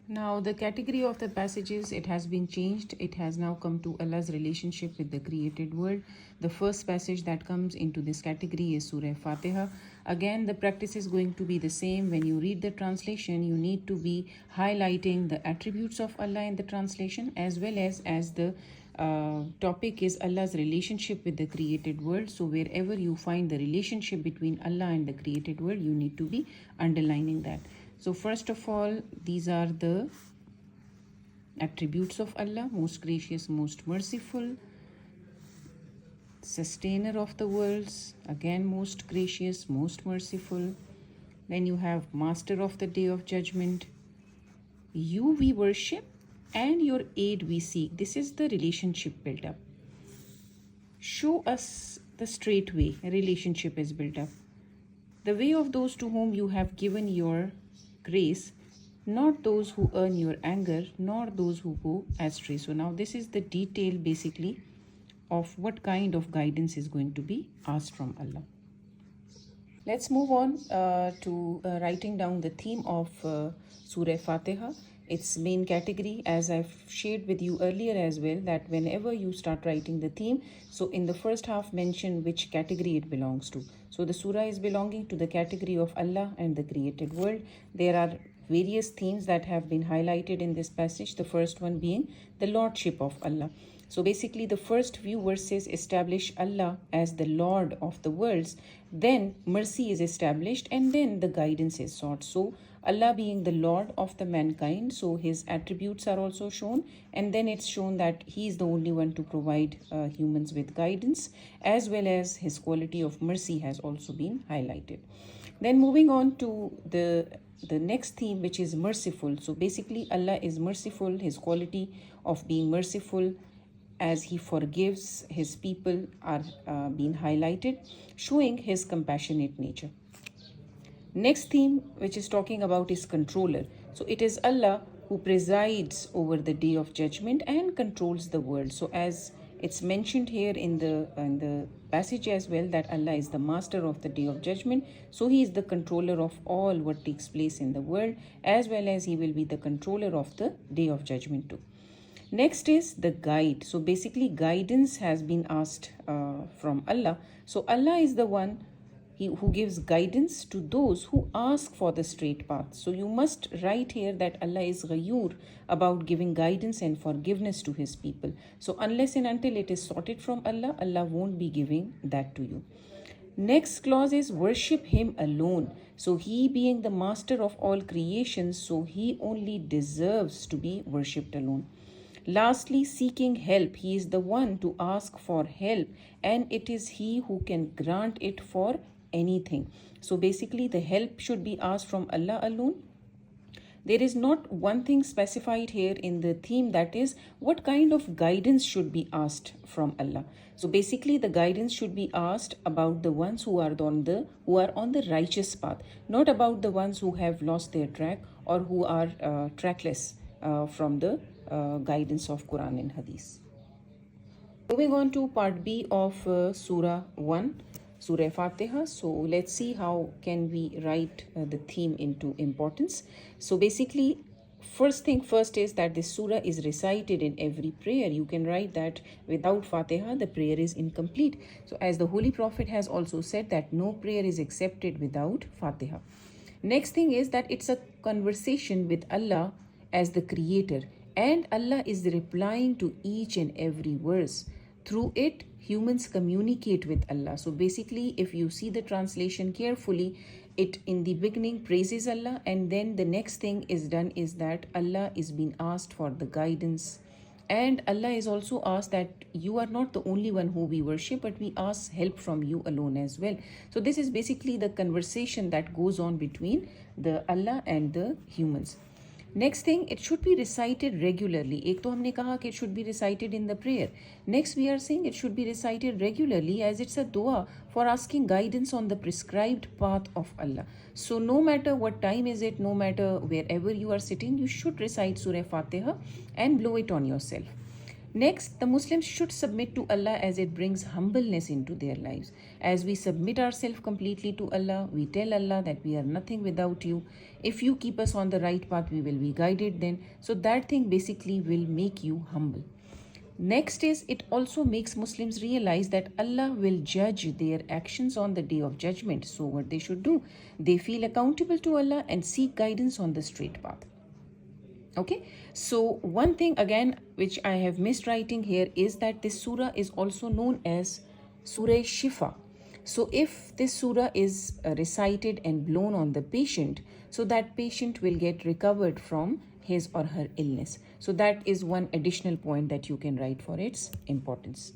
Now, the category of the passages, it has been changed. It has now come to Allah's relationship with the created world. The first passage that comes into this category is Surah Fatiha. Again, the practice is going to be the same. When you read the translation, you need to be highlighting the attributes of Allah in the translation, as well as the topic is Allah's relationship with the created world. So wherever you find the relationship between Allah and the created world, you need to be underlining that. So first of all, these are the attributes of Allah: most gracious, most merciful, sustainer of the worlds, again most gracious, most merciful. Then you have master of the day of judgment. You we worship and your aid we seek. This is the relationship built up. Show us the straight way. A relationship is built up. The way of those to whom you have given your grace, not those who earn your anger, nor those who go astray. So now this is the detail basically of what kind of guidance is going to be asked from Allah. Let's move on to writing down the theme of Surah Fatiha. Its main category, as I've shared with you earlier as well, that whenever you start writing the theme, so in the first half mention which category it belongs to. So the surah is belonging to the category of Allah and the created world. There are various themes that have been highlighted in this passage, the first one being the lordship of Allah. So basically the first few verses establish Allah as the Lord of the worlds, then mercy is established, and then the guidance is sought. So Allah being the Lord of the mankind, so his attributes are also shown, and then it's shown that he is the only one to provide humans with guidance, as well as his quality of mercy has also been highlighted. Then moving on to the next theme, which is merciful. So basically Allah is merciful, his quality of being merciful as he forgives his people are being highlighted, showing his compassionate nature. Next theme, which is talking about, is controller. So it is Allah who presides over the day of judgment and controls the world. So as it's mentioned here in the passage as well, that Allah is the master of the day of judgment. So he is the controller of all what takes place in the world, as well as he will be the controller of the day of judgment too. Next is the guide. So basically guidance has been asked from Allah. So Allah is the one who gives guidance to those who ask for the straight path. So you must write here that Allah is ghayur about giving guidance and forgiveness to his people. So unless and until it is sorted from Allah, Allah won't be giving that to you. Next clause is worship him alone. So he being the master of all creations, so he only deserves to be worshipped alone. Lastly, seeking help. He is the one to ask for help, and it is he who can grant it for anything. So basically the help should be asked from Allah alone. There is not one thing specified here in the theme, that is what kind of guidance should be asked from Allah. So basically the guidance should be asked about the ones who are on the righteous path, not about the ones who have lost their track or who are trackless from the guidance of Quran and Hadith. Moving on to part B of Surah 1, Surah Fatiha. So let's see how can we write the theme into importance. So basically, first thing first is that this surah is recited in every prayer. You can write that without Fatiha, the prayer is incomplete. So as the Holy Prophet has also said that no prayer is accepted without Fatiha. Next thing is that it's a conversation with Allah as the creator, and Allah is replying to each and every verse. Through it, humans communicate with Allah. So basically, if you see the translation carefully, it in the beginning praises Allah, and then the next thing is done is that Allah is being asked for the guidance, and Allah is also asked that you are not the only one who we worship, but we ask help from you alone as well. So this is basically the conversation that goes on between the Allah and the humans. Next thing, it should be recited regularly. एक तो हमने कहा कि it should be recited in the prayer. Next we are saying it should be recited regularly, as it's a dua for asking guidance on the prescribed path of Allah. So no matter what time is it, no matter wherever you are sitting, you should recite Surah Fatiha and blow it on yourself. Next, the Muslims should submit to Allah as it brings humbleness into their lives. As we submit ourselves completely to Allah, we tell Allah that we are nothing without you. If you keep us on the right path, we will be guided then. So that thing basically will make you humble. Next is, it also makes Muslims realize that Allah will judge their actions on the day of judgment. So what they should do? They feel accountable to Allah and seek guidance on the straight path. Okay, so one thing again which I have missed writing here is that this surah is also known as Surah Shifa. So if this surah is recited and blown on the patient, so that patient will get recovered from his or her illness. So that is one additional point that you can write for its importance.